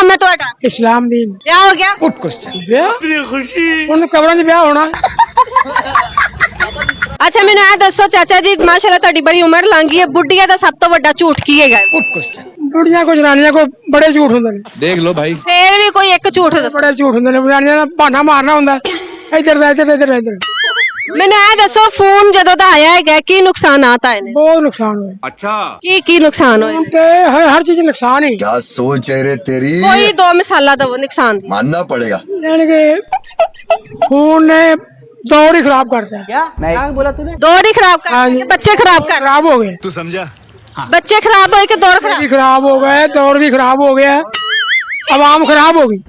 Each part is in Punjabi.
नाम है ਤੁਹਾਡਾ? इस्लामदीन। ਵਿਆਹ ਹੋ ਗਿਆ? Good question. ब्याह खुशी उन कबरों च ब्याह होना। ਅੱਛਾ ਮੈਨੂੰ ਇਹ ਦੱਸੋ ਚਾਚਾ ਜੀ, ਮਾਸ਼ਾਅੱਲਾ ਤੁਹਾਡੀ ਬੜੀ ਉਮਰ ਲੰਘ ਗਈ ਹੈ, ਬੁੱਢੀਆਂ ਦਾ ਸਭ ਤੋਂ ਵੱਡਾ ਝੂਠ ਕੀ ਹੈਗਾ? Good question. बुढ़िया को जनानियां को बड़े झूठ होंगे ने, देख लो भाई। ਫੇਰ ਵੀ ਕੋਈ ਇੱਕ ਝੂਠ ਦੱਸੋ। बड़े झूठ होंगे ने। जनानियां दा बहाना मारना होंदा इधर दा इधर इधर। ਮੈਨੂੰ ਇਹ ਦੱਸੋ ਫੋਨ ਜਦੋਂ ਦਾ ਆਇਆ ਹੈਗਾ ਕੀ ਨੁਕਸਾਨਾਤ ਆਏ ਨੇ? बहुत नुकसान हुए अच्छा। ਕੀ ਨੁਕਸਾਨ ਹੋਏ ਨੇ? ते हर चीज नुकसान ही। क्या सोच है रे तेरी, ਕੋਈ ਦੋ ਮਿਸਾਲਾਂ ਦਵੋ ਨੁਕਸਾਨ ਦੀ। मानना पड़ेगा। यानी कि फोन ने दौड़ ही खराब करता है। क्या बोला तूने? ਦੌੜ ਹੀ ਖਰਾਬ ਕਰ हाँ ਦਿੱਤੀ जी। ਕਿ ਬੱਚੇ ਖਰਾਬ ਕਰ? खराब हो गए, तू समझा? ਬੱਚੇ खराब ਹੋਏ ਕਿ ਦੌੜ भी ਖਰਾਬ? खराब हो गए, दौड़ भी खराब हो गया, आवाम खराब हो गई।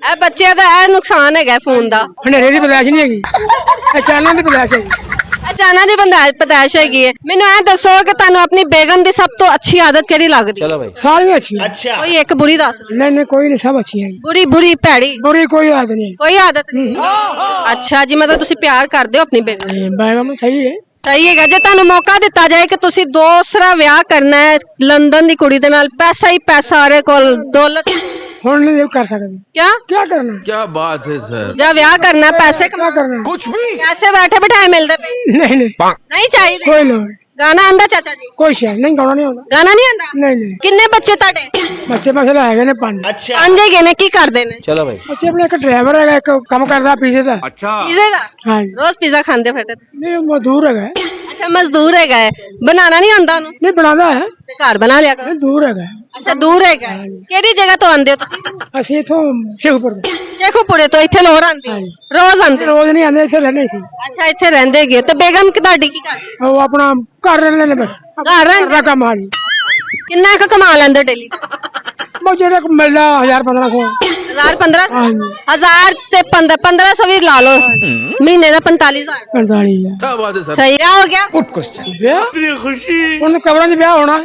ਇਹ ਬੱਚਿਆਂ ਦਾ ਇਹ ਨੁਕਸਾਨ ਹੈਗਾ ਫੋਨ ਦਾ। हनेरे की बर्दाश्त नहीं हैगी, चैनल की बर्दाश्त है। ਅਚਾਨਕ ਦੀ ਪਤਾਇਸ਼ ਹੈਗੀ ਹੈ। ਮੈਨੂੰ ਇਹ ਦੱਸੋ ਕਿ ਤੁਹਾਨੂੰ ਆਪਣੀ ਬੇਗਮ ਦੀ ਸਭ ਤੋਂ ਅੱਛੀ ਆਦਤ ਕਿਹੜੀ ਲੱਗਦੀ? चलो भाई। सारी अच्छी है। ਕੋਈ ਇੱਕ ਬੁਰੀ ਦੱਸ ਦਿਓ। नहीं कोई नहीं, सब अच्छी है। ਬੁਰੀ ਭੈੜੀ बुरी कोई आदत नहीं ਕੋਈ ਆਦਤ ਨਹੀਂ। ਅੱਛਾ ਜੀ, ਮਤਲਬ ਤੁਸੀਂ ਪਿਆਰ ਕਰਦੇ ਹੋ ਆਪਣੀ ਬੇਗਮ ਨੂੰ। है। बेगम सही है। ਸਹੀ ਹੈਗਾ। ਜੇ ਤੁਹਾਨੂੰ ਮੌਕਾ ਦਿੱਤਾ ਜਾਏ ਕਿ ਤੁਸੀਂ ਦੂਸਰਾ ਵਿਆਹ ਕਰਨਾ ਹੈ ਲੰਡਨ ਦੀ ਕੁੜੀ ਦੇ ਨਾਲ, ਪੈਸਾ ਹੀ ਪੈਸਾ ਆਰੇ ਕੋਲ, ਦੌਲਤ, हुन नहीं कर सकते, ਕਿਆ क्या करना है? क्या बात है सर। ਜਾਂ ਵਿਆਹ ਕਰਨਾ ਪੈਸੇ क्या करना है? कुछ भी। ਪੈਸੇ ਬੈਠੇ ਬਿਠਾਏ ਮਿਲਦੇ ਪਏ नहीं ਨਹੀਂ ਚਾਹੀਦੇ। कोई नहीं, ਗਾਣਾ ਆਂਦਾ ਚਾਚਾ ਜੀ? कोई शायद नहीं गाना नहीं होता। ਗਾਣਾ ਨਹੀਂ ਆਂਦਾ? नहीं ਕਿੰਨੇ ਬੱਚੇ ਤੁਹਾਡੇ? बच्चे मसला है ने पांच। ਪੰਜ ਹੈਗੇ ਨੇ। ਕੀ ਕਰਦੇ ਨੇ? चलो भाई। बच्चे अपने एक ड्राइवर है, एक काम करता पीछे था। अच्छा। ਪੀਜ਼ੇ ਦਾ? हाँ जी। ਰੋਜ਼ ਪੀਜ਼ਾ ਖਾਂਦੇ ਫਿਰਦੇ? नहीं मजदूर है, ਅੱਛਾ ਮਜ਼ਦੂਰ ਹੈਗਾ ਹੈ। ਬਣਾਉਣਾ ਨਹੀਂ ਆਂਦਾ ਉਹਨੂੰ? नहीं बनाता है, ਤੇ ਘਰ ਬਣਾ ਲਿਆ ਕਰੋ। नहीं दूर है। ਅੱਛਾ ਦੂਰ ਹੈਗਾ ਹੈ। ਕਿਹੜੀ ਜਗ੍ਹਾ ਤੋਂ ਆਂਦੇ ਹੋ ਤੁਸੀਂ? असि इथों शेखपुर से ਸ਼ੇਖੂਪੁਰੇ ਤੋਂ ਇੱਥੇ ਲਾਹੌਰ ਆਂਦੇ ਹੋ? ਹਾਂਜੀ। ਰੋਜ਼ ਆਂਦੇ ਹੋ? रोज नहीं आते, इसे रहने सी। ਅੱਛਾ ਇੱਥੇ ਰਹਿੰਦੇ ਹੈਗੇ। ਤੇ ਬੇਗਮ ਕਿ ਤੁਹਾਡੀ ਕੀ ਕਰਦੀ? वो अपना घर रहने ने बस, ਘਰ ਰਹਿੰਦੇ? घर काम हाली। ਕਿੰਨਾ ਕੁ कमा ਲੈਂਦੇ ਡੇਲੀ? वो जेड़ा मिलता 1000-1500। 1000-1500? हाँ जी। 1000 ਤੇ 1500 ਵੀ ਲਾ ਲਓ, ਮਹੀਨੇ ਦਾ 45000। 45 क्या बात है सर। ਸਹੀ ਆ ਹੋ ਗਿਆ। Good question. ब्याह खुशी उन कबरों च ब्याह होना।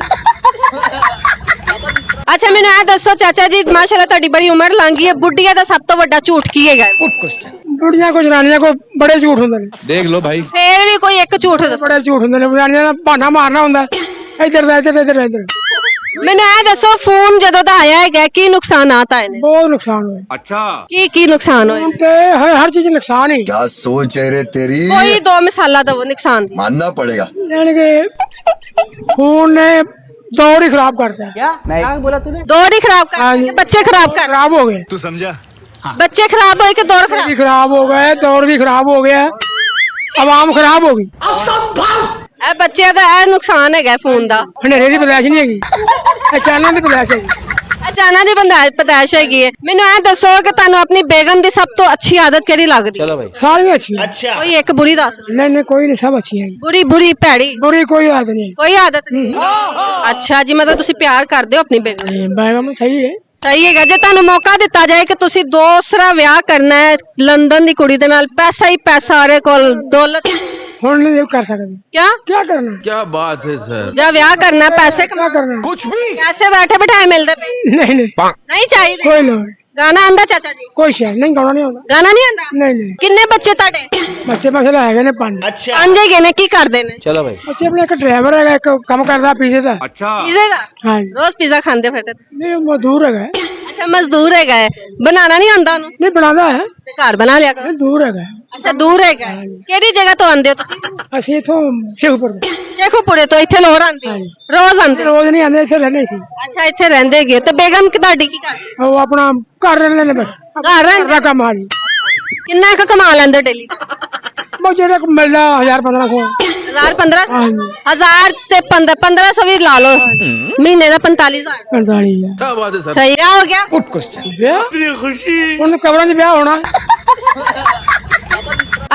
ਅੱਛਾ ਮੈਨੂੰ ਇਹ ਦੱਸੋ ਚਾਚਾ ਜੀ, ਮਾਸ਼ਾਅੱਲਾ ਤੁਹਾਡੀ ਬੜੀ ਉਮਰ ਲੰਘ ਗਈ ਹੈ, ਬੁੱਢੀਆਂ ਦਾ ਸਭ ਤੋਂ ਵੱਡਾ ਝੂਠ ਕੀ ਹੈਗਾ? Good question. बुढ़िया को जनानियां को बड़े झूठ होंगे ने, देख लो भाई। ਫੇਰ ਵੀ ਕੋਈ ਇੱਕ ਝੂਠ ਦੱਸੋ। बड़े झूठ होंगे ने। जनानियां दा बहाना मारना होंदा इधर दा इधर। ਮੈਨੂੰ ਇਹ ਦੱਸੋ ਫੋन ਜਦੋਂ ਦਾ ਆਇਆ ਹੈਗਾ ਕੀ ਨੁਕਸਾਨਾਤ ਆਏ ਨੇ? बहुत नुकसान हुए अच्छा। ਕੀ ਨੁਕਸਾਨ ਹੋਏ ਨੇ? ते हर चीज नुकसान ही। क्या सोच है रे तेरी, ਕੋਈ ਦੋ ਮਿਸਾਲਾਂ ਦਵੋ ਨੁਕਸਾਨ ਦੀ। मानना पड़ेगा। यानी कि फोन ने दौड़ ही खराब करता है। क्या बोला तूने? ਦੌੜ ਹੀ ਖਰਾਬ ਕਰ हाँ ਦਿੱਤੀ जी। ਕਿ ਬੱਚੇ ਖਰਾਬ ਕਰ? खराब हो गए, तू समझा? ਬੱਚੇ ਖਰਾਬ ਹੋਏ ਕਿ ਦੌੜ भी ਖਰਾਬ? खराब हो गए, दौड़ भी खराब हो गया, आवाम खराब हो गई। ਇਹ ਬੱਚਿਆਂ ਦਾ ਇਹ ਨੁਕਸਾਨ ਹੈਗਾ ਫੋਨ ਦਾ। हनेरे की बर्दाश्त नहीं हैगी, चैनल की बर्दाश्त है। ਅਚਾਨਕ ਦੀ ਪਤਾਇਸ਼ ਹੈਗੀ ਹੈ। ਮੈਨੂੰ ਇਹ ਦੱਸੋ ਕਿ ਤੁਹਾਨੂੰ ਆਪਣੀ ਬੇਗਮ ਦੀ ਸਭ ਤੋਂ ਅੱਛੀ ਆਦਤ ਕਿਹੜੀ ਲੱਗਦੀ? चलो भाई। सारी अच्छी है। ਕੋਈ ਇੱਕ ਬੁਰੀ ਦੱਸ ਦਿਓ। नहीं कोई नहीं, सब अच्छी है। ਬੁਰੀ ਭੈੜੀ बुरी कोई आदत नहीं ਕੋਈ ਆਦਤ ਨਹੀਂ। ਅੱਛਾ ਜੀ, ਮਤਲਬ ਤੁਸੀਂ ਪਿਆਰ ਕਰਦੇ ਹੋ ਆਪਣੀ ਬੇਗਮ ਨੂੰ। है। बेगम सही है। ਸਹੀ ਹੈਗਾ। ਜੇ ਤੁਹਾਨੂੰ ਮੌਕਾ ਦਿੱਤਾ ਜਾਏ ਕਿ ਤੁਸੀਂ ਦੂਸਰਾ ਵਿਆਹ ਕਰਨਾ ਹੈ ਲੰਡਨ ਦੀ ਕੁੜੀ ਦੇ ਨਾਲ, ਪੈਸਾ ਹੀ ਪੈਸਾ ਆਰੇ ਕੋਲ, ਦੌਲਤ, हुन नहीं कर सकते, ਕਿਆ क्या करना है? क्या बात है सर। ਜਾਂ ਵਿਆਹ ਕਰਨਾ ਪੈਸੇ क्या करना है? कुछ भी। ਪੈਸੇ ਬੈਠੇ ਬਿਠਾਏ ਮਿਲਦੇ ਪਏ नहीं ਨਹੀਂ ਚਾਹੀਦੇ। कोई नहीं, ਗਾਣਾ ਆਂਦਾ ਚਾਚਾ ਜੀ? कोई शायद नहीं गाना नहीं होता। ਗਾਣਾ ਨਹੀਂ ਆਂਦਾ? नहीं ਕਿੰਨੇ ਬੱਚੇ ਤੁਹਾਡੇ? बच्चे मसला है ने पांच। ਪੰਜ ਹੈਗੇ ਨੇ। ਕੀ ਕਰਦੇ ਨੇ? चलो भाई। बच्चे अपने एक ड्राइवर है, एक काम करता पीछे था। अच्छा। ਪੀਜ਼ੇ ਦਾ? हाँ जी। ਰੋਜ਼ ਪੀਜ਼ਾ ਖਾਂਦੇ ਫਿਰਦੇ? नहीं मजदूर है, ਅੱਛਾ ਮਜ਼ਦੂਰ ਹੈਗਾ ਹੈ। ਬਣਾਉਣਾ ਨਹੀਂ ਆਂਦਾ ਉਹਨੂੰ? नहीं बनाता है, ਤੇ ਘਰ ਬਣਾ ਲਿਆ ਕਰੋ। नहीं दूर है। ਅੱਛਾ ਦੂਰ ਹੈਗਾ ਹੈ। ਕਿਹੜੀ ਜਗ੍ਹਾ ਤੋਂ ਆਂਦੇ ਹੋ ਤੁਸੀਂ? असि इथों शेखपुर से। ਸ਼ੇਖੂਪੁਰੇ ਤੋਂ ਇੱਥੇ ਲਾਹੌਰ ਆਂਦੇ ਹੋ? ਹਾਂਜੀ। ਰੋਜ਼ ਆਂਦੇ ਹੋ? रोज नहीं आते, इसे रहने सी। ਅੱਛਾ ਇੱਥੇ ਰਹਿੰਦੇ ਹੈਗੇ। ਤੇ ਬੇਗਮ ਕਿ ਤੁਹਾਡੀ ਕੀ ਕਰਦੀ? वो अपना घर रहने ने बस, ਘਰ ਰਹਿੰਦੇ? घर काम हाली। ਕਿੰਨਾ ਕੁ ਕਮਾ ਲੈਂਦੇ ਡੇਲੀ? वो जेड़ा मिलता 1000-1500। 1000-1500? हाँ जी। 1000 ਤੇ 1500 ਵੀ ਲਾ ਲਓ, ਮਹੀਨੇ ਦਾ 45000। 45 क्या बात है सर। ਸਹੀ ਆ ਹੋ ਗਿਆ। Good question. ब्याह खुशी उन कबरों च ब्याह होना।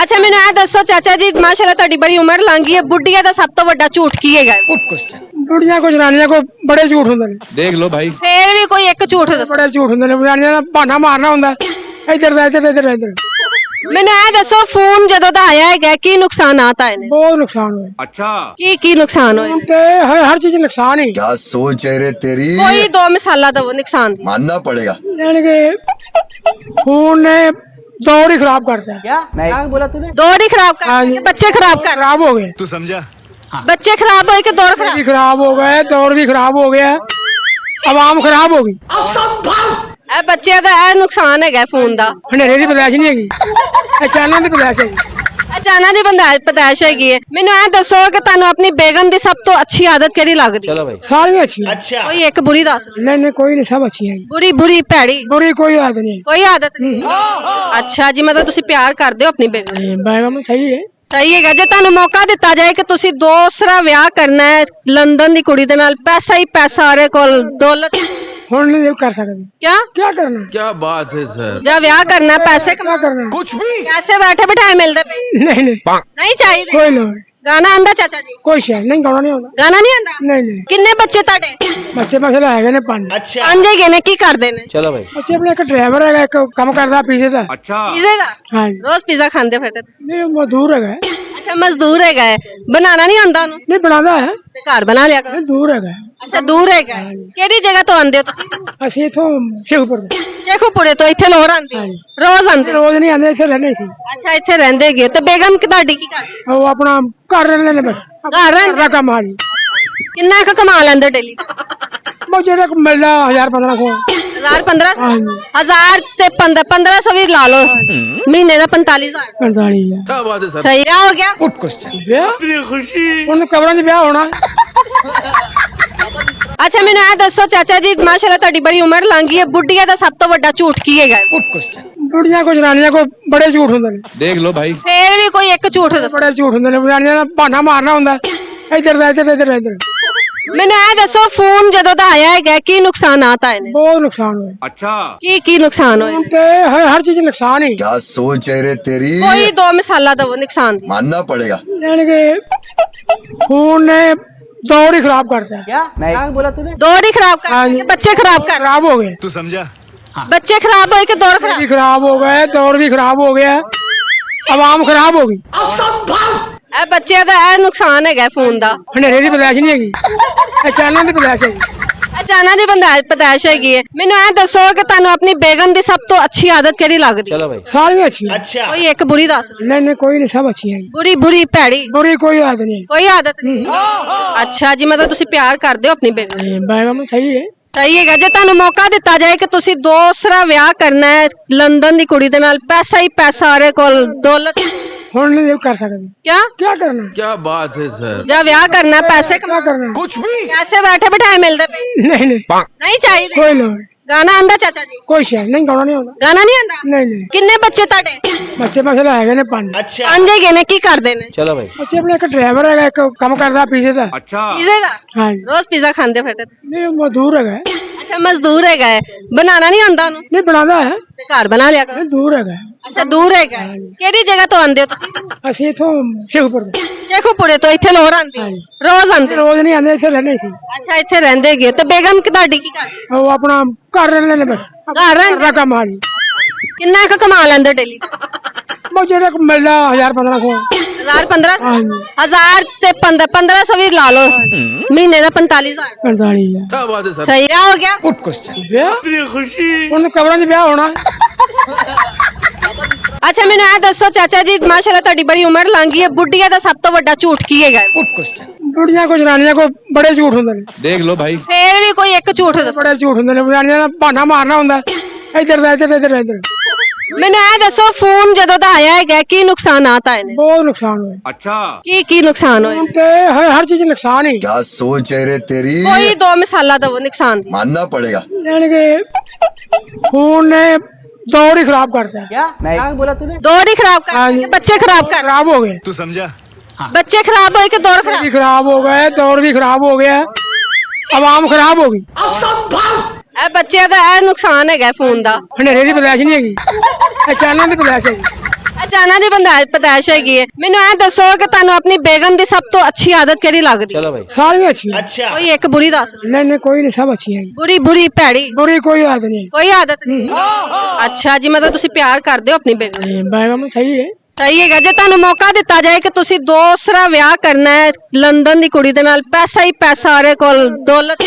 ਅੱਛਾ ਮੈਨੂੰ ਇਹ ਦੱਸੋ ਚਾਚਾ ਜੀ, ਮਾਸ਼ਾਅੱਲਾ ਤੁਹਾਡੀ ਬੜੀ ਉਮਰ ਲੰਘ ਗਈ ਹੈ, ਬੁੱਢੀਆਂ ਦਾ ਸਭ ਤੋਂ ਵੱਡਾ ਝੂਠ ਕੀ ਹੈਗਾ? Good question. बुढ़िया को जनानियां को बड़े झूठ होंगे ने, देख लो भाई। ਫੇਰ ਵੀ ਕੋਈ ਇੱਕ ਝੂਠ ਦੱਸੋ। बड़े झूठ होंगे ने। जनानियां दा बहाना मारना होंदा इधर दा इधर। ਮੈਨੂੰ ਇਹ ਦੱਸੋ ਫੋਨ ਜਦੋਂ ਦਾ ਆਇਆ ਹੈਗਾ ਕੀ ਨੁਕਸਾਨਾਤ ਆਏ ਨੇ? बहुत नुकसान हुए अच्छा। ਕੀ ਨੁਕਸਾਨ ਹੋਏ ਨੇ? ते हर चीज नुकसान ही। क्या सोच है रे तेरी, ਕੋਈ ਦੋ ਮਿਸਾਲਾਂ ਦਵੋ ਨੁਕਸਾਨ ਦੀ। मानना पड़ेगा। यानी कि फोन ने दौड़ ही खराब करता है। क्या बोला तूने? ਦੌੜ ਹੀ ਖਰਾਬ ਕਰ हाँ ਦਿੱਤੀ जी। ਕਿ ਬੱਚੇ ਖਰਾਬ ਕਰ? खराब हो गए, तू समझा? ਬੱਚੇ ਖਰਾਬ ਹੋਏ ਕਿ ਦੌੜ भी ਖਰਾब? खराब हो गए, दौड़ भी खराब हो गया, आवाम खराब हो गई। ਇਹ ਬੱਚਿਆਂ ਦਾ ਇਹ ਨੁਕਸਾਨ ਹੈਗਾ ਫੋਨ ਦਾ। ਹਨੇਰੇ ਦੀ ਬਰਦਾਸ਼ਤ ਨਹੀਂ ਹੈਗੀ, ਅਚਾਨਕ ਦੀ ਬਰਦਾਸ਼ਤ ਹੈਗੀ। ਅਚਾਨਕ ਦੀ ਪਤਾਇਸ਼ ਹੈਗੀ ਹੈ। ਮੈਨੂੰ ਇਹ ਦੱਸੋ ਕਿ ਤੁਹਾਨੂੰ ਆਪਣੀ ਬੇਗਮ ਦੀ ਸਭ ਤੋਂ ਅੱਛੀ ਆਦਤ ਕਿਹੜੀ ਲੱਗਦੀ? चलो भाई ਸਾਰੀਆਂ ਅੱਛੀਆਂ। ਕੋਈ ਇੱਕ ਬੁਰੀ ਦੱਸ ਦਿਓ। ਨਹੀਂ ਨਹੀਂ ਕੋਈ ਨਹੀਂ, ਸਭ ਅੱਛੀਆਂ ਹੈ। ਬੁਰੀ ਭੈੜੀ ਬੁਰੀ ਕੋਈ ਆਦਤ ਨਹੀਂ ਕੋਈ ਆਦਤ ਨਹੀਂ। ਅੱਛਾ ਜੀ, ਮਤਲਬ ਤੁਸੀਂ ਪਿਆਰ ਕਰਦੇ ਹੋ ਆਪਣੀ ਬੇਗਮ ਨੂੰ। ਹੈ। ਬੈਗਮ ਸਹੀ ਹੈ। ਸਹੀ ਹੈਗਾ। ਜੇ ਤੁਹਾਨੂੰ ਮੌਕਾ ਦਿੱਤਾ ਜਾਏ ਕਿ ਤੁਸੀਂ ਦੂਸਰਾ ਵਿਆਹ ਕਰਨਾ ਹੈ ਲੰਡਨ ਦੀ ਕੁੜੀ ਦੇ ਨਾਲ, ਪੈਸਾ ਹੀ ਪੈਸਾ ਉਹਦੇ ਕੋਲ, ਦੌਲਤ, ਹੁਣ ਨਹੀਂ ਕਰ ਸਕਦੇ। ਕੀ ਕਰਨਾ? क्या बात है सर। ਜਾਂ ਵਿਆਹ ਕਰਨਾ, ਪੈਸੇ क्या करना? कुछ भी ਪੈਸੇ ਬੈਠੇ ਬਿਠਾਏ ਮਿਲਦੇ ਪਏ नहीं नहीं ਨਹੀਂ ਚਾਹੀਦੇ। कोई नहीं, ਗਾਣਾ ਆਂਦਾ ਚਾਚਾ ਜੀ? कोई शहर नहीं गाना नहीं होता। ਗਾਣਾ ਨਹੀਂ ਆਂਦਾ? नहीं नहीं ਕਿੰਨੇ ਬੱਚੇ ਤੁਹਾਡੇ? बच्चे मसला है ने पांच। ਪੰਜ ਹੈਗੇ ਨੇ। ਕੀ ਕਰਦੇ ਨੇ? चलो भाई बच्चे अपने एक ड्राइवर है, एक काम करता पीछे था। अच्छा ਪੀਜ਼ੇ ਦਾ? हाँ जी। ਰੋਜ਼ ਪੀਜ਼ਾ ਖਾਂਦੇ ਫਿਰਦੇ? नहीं मजदूर है। ਅੱਛਾ, ਮਜ਼ਦੂਰ ਹੈਗਾ ਹੈ। ਬਣਾਉਣਾ ਨਹੀਂ ਆਉਂਦਾ ਉਹਨੂੰ? नहीं बनाता है, ਤੇ ਘਰ ਬਣਾ ਲਿਆ ਕਰੋ। नहीं दूर है। ਅੱਛਾ, ਦੂਰ ਹੈਗਾ ਹੈ। ਕਿਹੜੀ ਜਗ੍ਹਾ ਤੋਂ ਆਉਂਦੇ ਹੋ ਤੁਸੀਂ? ਅਸੀਂ इथों शेखपुर से ਸ਼ੇਖੂਪੁਰੇ ਤੋਂ ਇੱਥੇ ਲੋਰ ਆਉਂਦੇ ਹੋ? ਰੋਜ਼ ਆਉਂਦੇ ਹੋ? रोज नहीं आते, इसे रहने सी। ਅੱਛਾ, ਇੱਥੇ ਰਹਿੰਦੇ ਹੈਗੇ। ਤੇ ਬੇਗਮ ਕਿ ਤੁਹਾਡੀ ਕੀ ਕਰਦੀ? वो अपना घर रहने ने बस ਘਰ ਰਹਿੰਦੇ? रकम हाली ਕਿੰਨਾ ਕੁ ਕਮਾ ਲੈਂਦੇ ਡੇਲੀ? वो जो मिलता 1000-1500। 1000-1500? हाँ जी 1000 ਤੇ 1500 ਵੀ ਲਾ ਲਓ, ਮਹੀਨੇ ਦਾ 45000। 45 क्या बात है सर। ਸਹੀ ਆ ਹੋ ਗਿਆ। Good question. ब्याह उन कबरों च ब्याह होना। ਅੱਛਾ, ਮੈਨੂੰ ਇਹ ਦੱਸੋ ਚਾਚਾ ਜੀ, ਮਾਸ਼ਾਅੱਲਾ ਤੁਹਾਡੀ ਬੜੀ ਉਮਰ ਲੰਘ ਗਈ ਹੈ, ਬੁੱਢੀਆਂ ਦਾ ਸਭ ਤੋਂ ਵੱਡਾ ਝੂਠ ਕੀ ਹੈਗਾ? Good question. बुढ़िया को जनानियां को बड़े झूठ होंगे ने, देख लो भाई। ਫੇਰ ਵੀ ਕੋਈ ਇੱਕ ਝੂਠ ਦੱਸੋ। बड़े झूठ होंगे ने। जनानियां दा बहाना मारना होंदा इधर दा इधर इधर। ਮੈਨੂੰ ਇਹ ਦੱਸੋ, ਫੋਨ ਜਦੋਂ ਦਾ ਆਇਆ ਹੈਗਾ ਕੀ ਨੁਕਸਾਨਾਤ आए ਨੇ? बहुत नुकसान हुए। अच्छा ਕੀ ਨੁਕਸਾਨ ਹੋਏ ਨੇ? ते हर चीज नुकसान ही। क्या सोच है रे तेरी ਕੋਈ ਦੋ ਮਿਸਾਲਾਂ ਦਵੋ ਨੁਕਸਾਨ ਦੀ। मानना पड़ेगा। यानी कि फोन ने दौड़ ही खराब करता है। क्या क्या बोला तूने? ਦੌੜ ਹੀ ਖਰਾਬ ਕਰ हाँ ਦਿੱਤੀ जी। ਕਿ ਬੱਚੇ ਖਰਾਬ ਕਰ? खराब हो गए, तू समझा। ਬੱਚੇ ਖਰਾਬ ਹੋਏ ਕਿ ਦੌੜ भी ਖਰਾਬ? खराब हो गए, दौड़ भी खराब हो गया, आवाम खराब हो गई। ਇਹ ਬੱਚਿਆਂ ਦਾ ਇਹ ਨੁਕਸਾਨ ਹੈਗਾ ਫੋਨ ਦਾ। हनेरे की बर्दाश्त नहीं हैगी, अचानक की बर्दाश्त हैगी। ਅਚਾਨਕ ਦੀ ਪਤਾਇਸ਼ ਹੈਗੀ ਹੈ। ਮੈਨੂੰ ਇਹ ਦੱਸੋ ਕਿ ਤੁਹਾਨੂੰ ਆਪਣੀ ਬੇਗਮ ਦੀ ਸਭ ਤੋਂ ਅੱਛੀ ਆਦਤ ਕਿਹੜੀ ਲੱਗਦੀ? चलो भाई सारी अच्छी है। ਕੋਈ ਇੱਕ ਬੁਰੀ ਦੱਸ ਦਿਓ। नहीं नहीं कोई नहीं, सब अच्छी है। ਬੁਰੀ ਭੈੜੀ बुरी कोई आदत नहीं ਕੋਈ ਆਦਤ ਨਹੀਂ। ਅੱਛਾ ਜੀ, ਮਤਲਬ ਤੁਸੀਂ ਪਿਆਰ ਕਰਦੇ ਹੋ ਆਪਣੀ ਬੇਗਮ ਨੂੰ। है। बैगम सही है। ਸਹੀ ਹੈਗਾ। ਜੇ ਤੁਹਾਨੂੰ ਮੌਕਾ ਦਿੱਤਾ ਜਾਏ ਕਿ ਤੁਸੀਂ ਦੂਸਰਾ ਵਿਆਹ ਕਰਨਾ ਹੈ ਲੰਡਨ ਦੀ ਕੁੜੀ ਦੇ ਨਾਲ, ਪੈਸਾ ਹੀ ਪੈਸਾ ਉਹਦੇ ਕੋਲ, ਦੌਲਤ, ਹੁਣ नहीं कर सकते। क्या करना? क्या बात है सर। ਜਾਂ ਵਿਆਹ ਕਰਨਾ, ਪੈਸੇ क्या ਕਮਾ, करना? कुछ भी ਪੈਸੇ ਬੈਠੇ ਬਿਠਾਏ ਮਿਲਦੇ ਪਏ नहीं नहीं ਨਹੀਂ ਚਾਹੀਦੇ। कोई नहीं, ਗਾਣਾ ਆਂਦਾ ਚਾਚਾ ਜੀ? कोई शहर नहीं गाना नहीं होता। ਗਾਣਾ ਨਹੀਂ ਆਂਦਾ? नहीं नहीं ਕਿੰਨੇ ਬੱਚੇ ਤੁਹਾਡੇ? बच्चे मसला है ने पांच। ਪੰਜ ਹੈਗੇ ਨੇ। ਕੀ ਕਰਦੇ ਨੇ? चलो भाई बच्चे अपने एक ड्राइवर है, एक काम करता पीछे था। अच्छा ਪੀਜ਼ੇ ਦਾ? हाँ जी। ਰੋਜ਼ ਪੀਜ਼ਾ ਖਾਂਦੇ ਫਿਰਦੇ? नहीं मजदूर है। ਅੱਛਾ, ਮਜ਼ਦੂਰ ਹੈਗਾ ਹੈ। ਬਣਾਉਣਾ ਨਹੀਂ ਆਉਂਦਾ ਉਹਨੂੰ? नहीं बनाता है, ਤੇ ਘਰ ਬਣਾ ਲਿਆ ਕਰੋ। नहीं दूर है। ਅੱਛਾ, ਦੂਰ ਹੈਗਾ ਹੈ। ਕਿਹੜੀ ਜਗ੍ਹਾ ਤੋਂ ਆਉਂਦੇ ਹੋ ਤੁਸੀਂ? ਅਸੀਂ इथों शेखपुर से। ਸ਼ੇਖੂਪੁਰੇ ਤੋਂ ਇੱਥੇ ਲੋਰ ਆਉਂਦੇ ਹੋ? ਹਾਂਜੀ। ਰੋਜ਼ ਆਉਂਦੇ ਹੋ? रोज नहीं आते, इसे रहने सी। ਅੱਛਾ, ਇੱਥੇ ਰਹਿੰਦੇ ਹੈਗੇ। ਤੇ ਬੇਗਮ ਕਿ ਤੁਹਾਡੀ ਕੀ ਕਰਦੀ? वो अपना घर रहने ने बस ਘਰ ਰਹਿੰਦੇ? रकम हाली ਕਿੰਨਾ ਕੁ ਕਮਾ ਲੈਂਦੇ ਡੇਲੀ? वो जो मिलता 1000-1500। 1000-1500? हाँ जी 1000 ਤੇ 1500 ਵੀ ਲਾ ਲਓ, ਮਹੀਨੇ ਦਾ 45000। 45 क्या बात है सर। ਸਹੀ ਆ ਹੋ ਗਿਆ। Good question. ब्याह उन कबरों च ब्याह होना। ਅੱਛਾ, ਮੈਨੂੰ ਇਹ ਦੱਸੋ ਚਾਚਾ ਜੀ, ਮਾਸ਼ਾਅੱਲਾ ਤੁਹਾਡੀ ਬੜੀ ਉਮਰ ਲੰਘ ਗਈ ਹੈ, ਬੁੱਢੀਆਂ ਦਾ ਸਭ ਤੋਂ ਵੱਡਾ ਝੂਠ ਕੀ ਹੈਗਾ? Good question. बुढ़िया को जनानियां को बड़े झूठ होंगे ने, देख लो भाई ਫੇਰ ਵੀ ਕੋਈ ਇੱਕ ਝੂਠ ਦੱਸੋ। बड़े झूठ होंगे ने। जनानियां दा बहाना मारना होंदा इधर दा इधर इधर। ਮੈਨੂੰ ਇਹ ਦੱਸੋ, ਫੋਨ ਜਦੋਂ ਦਾ ਆਇਆ ਹੈਗਾ ਕੀ ਨੁਕਸਾਨਾਤ ਆਏ ਨੇ? बहुत नुकसान हुए। अच्छा ਕੀ ਨੁਕਸਾਨ ਹੋਏ ਨੇ? ते हर चीज नुकसान ही। क्या सोच है रे तेरी ਕੋਈ ਦੋ ਮਿਸਾਲਾਂ ਦਵੋ ਨੁਕਸਾਨ ਦੀ। मानना पड़ेगा। यानी कि फोन ने दौड़ ही खराब करता है। क्या क्या बोला तूने? ਦੌੜ ਹੀ ਖਰਾਬ ਕਰ हाँ ਦਿੱਤੀ जी। ਕਿ ਬੱਚੇ ਖਰਾਬ ਕਰ? खराब हो गए, तू समझा। ਬੱਚੇ ਖਰਾਬ ਹੋਏ ਕਿ ਦੌੜ भी ਖਰਾਬ? खराब हो गए, दौड़ भी खराब हो गया, आवाम खराब हो गई। ਇਹ ਬੱਚਿਆਂ ਦਾ ਇਹ ਨੁਕਸਾਨ ਹੈਗਾ ਫੋਨ ਦਾ। हनेरे की बर्दाश्त नहीं हैगी, अचानक की बर्दाश्त हैगी। ਅਚਾਨਕ ਦੀ ਪਤਾਇਸ਼ ਹੈਗੀ ਹੈ। ਮੈਨੂੰ ਇਹ ਦੱਸੋ ਕਿ ਤੁਹਾਨੂੰ ਆਪਣੀ ਬੇਗਮ ਦੀ ਸਭ ਤੋਂ ਅੱਛੀ ਆਦਤ ਕਿਹੜੀ ਲੱਗਦੀ? चलो भाई सारी अच्छी है। ਕੋਈ ਇੱਕ ਬੁਰੀ ਦੱਸ ਦਿਓ। नहीं नहीं कोई नहीं, सब अच्छी है। ਬੁਰੀ ਭੈੜੀ बुरी कोई आदत नहीं ਕੋਈ ਆਦਤ ਨਹੀਂ। ਅੱਛਾ ਜੀ, ਮਤਲਬ ਤੁਸੀਂ ਪਿਆਰ ਕਰਦੇ ਹੋ ਆਪਣੀ ਬੇਗਮ ਨੂੰ। है। बैगम सही है। ਸਹੀ ਹੈਗਾ। ਜੇ ਤੁਹਾਨੂੰ ਮੌਕਾ ਦਿੱਤਾ ਜਾਏ ਕਿ ਤੁਸੀਂ ਦੂਸਰਾ ਵਿਆਹ ਕਰਨਾ ਹੈ ਲੰਡਨ ਦੀ ਕੁੜੀ ਦੇ ਨਾਲ, ਪੈਸਾ ਹੀ ਪੈਸਾ ਉਹਦੇ ਕੋਲ, ਦੌਲਤ,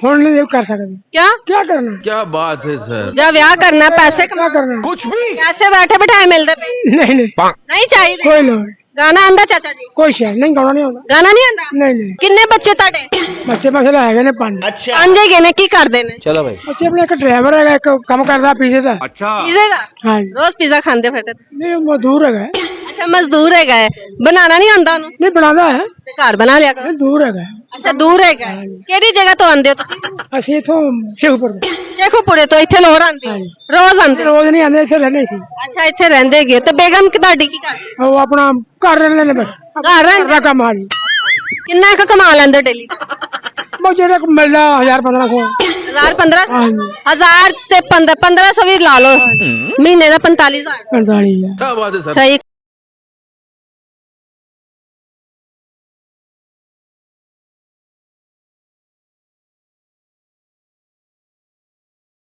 ਹੁਣ नहीं कर सकते। क्या करना? क्या बात है सर। ਜਾਂ ਵਿਆਹ ਕਰਨਾ, ਪੈਸੇ क्या ਕਮਾ, करना? कुछ भी ਪੈਸੇ ਬੈਠੇ ਬਿਠਾਏ ਮਿਲਦੇ ਪਏ नहीं नहीं ਨਹੀਂ ਚਾਹੀਦੇ। कोई नहीं ਗਾਣਾ ਆਂਦਾ ਚਾਚਾ ਜੀ ਕੁਛ ਹੈ ਨਹੀਂ ਗਾਉਣਾ ਨਹੀਂ ਆਉਂਦਾ ਗਾਣਾ ਨਹੀਂ ਆਂਦਾ ਨਹੀਂ ਨਹੀਂ ਕਿੰਨੇ ਬੱਚੇ ਤੁਹਾਡੇ ਬੱਚੇ ਮਸਲਾ ਹੈਗੇ ਨੇ ਪੰਜ ਪੰਜ ਹੈਗੇ ਨੇ ਕੀ ਕਰਦੇ ਨੇ ਬੱਚੇ ਆਪਣੇ ਇੱਕ ਡਰਾਈਵਰ ਹੈਗਾ ਇੱਕ ਕੰਮ ਕਰਦਾ ਪੀਜ਼ੇ ਦਾ ਪੀਜ਼ੇ ਦਾ ਹਾਂਜੀ ਰੋਜ਼ ਪੀਜ਼ਾ ਖਾਂਦੇ ਫਿਰ ਤੇ ਨਹੀਂ ਮਜ਼ਦੂਰ ਹੈਗਾ ਅੱਛਾ ਮਜ਼ਦੂਰ ਹੈਗਾ ਹੈ ਬਣਾਉਣਾ ਨਹੀਂ ਆਉਂਦਾ ਉਹਨੂੰ ਨਹੀਂ ਬਣਾਉਂਦਾ ਹੈ ਤੇ ਘਰ ਬਣਾ ਲਿਆ ਕਰੋ ਨਹੀਂ ਦੂਰ ਹੈਗਾ ਅੱਛਾ ਦੂਰ ਹੈਗਾ ਹੈ। ਕਿਹੜੀ ਜਗ੍ਹਾ ਤੋਂ ਆਉਂਦੇ ਹੋ ਤੁਸੀਂ ਅਸੀਂ ਇਥੋਂ ਸ਼ੇਖੂਪੁਰ ਤੋਂ ਸ਼ੇਖੂਪੁਰੇ ਤੋਂ ਇੱਥੇ ਲੋੜ ਆਉਂਦੀ ਹਾਂਜੀ। ਰੋਜ਼ ਆਉਂਦੇ ਹੋ? ਰੋਜ਼ ਨਹੀਂ ਆਉਂਦੇ ਇੱਥੇ ਰਹਿੰਦੇ ਸੀ ਅੱਛਾ ਇੱਥੇ ਰਹਿੰਦੇ ਹੈਗੇ ਤੇ ਬੇਗਮ ਕਿ ਤੁਹਾਡੀ ਕੀ ਕਰਦੀ ਉਹ ਆਪਣਾ ਘਰ ਰਹਿੰਦੇ ਨੇ ਬਸ ਘਰ ਰਹਿੰਦੇ? ਦਾ ਕੰਮ ਹਾਂਜੀ ਕਿੰਨਾ ਕੁ ਕਮਾ ਲੈਂਦੇ ਡੇਲੀ ਉਹ ਜਿਹੜਾ ਕੁ ਮਿਲਦਾ 1000-1500 1000 1500 ਹਾਂਜੀ 1000 ਤੇ 1500 ਵੀ ਲਾ ਲਓ ਮਹੀਨੇ ਦਾ 45000 45 क्या बात है सर ਸਹੀ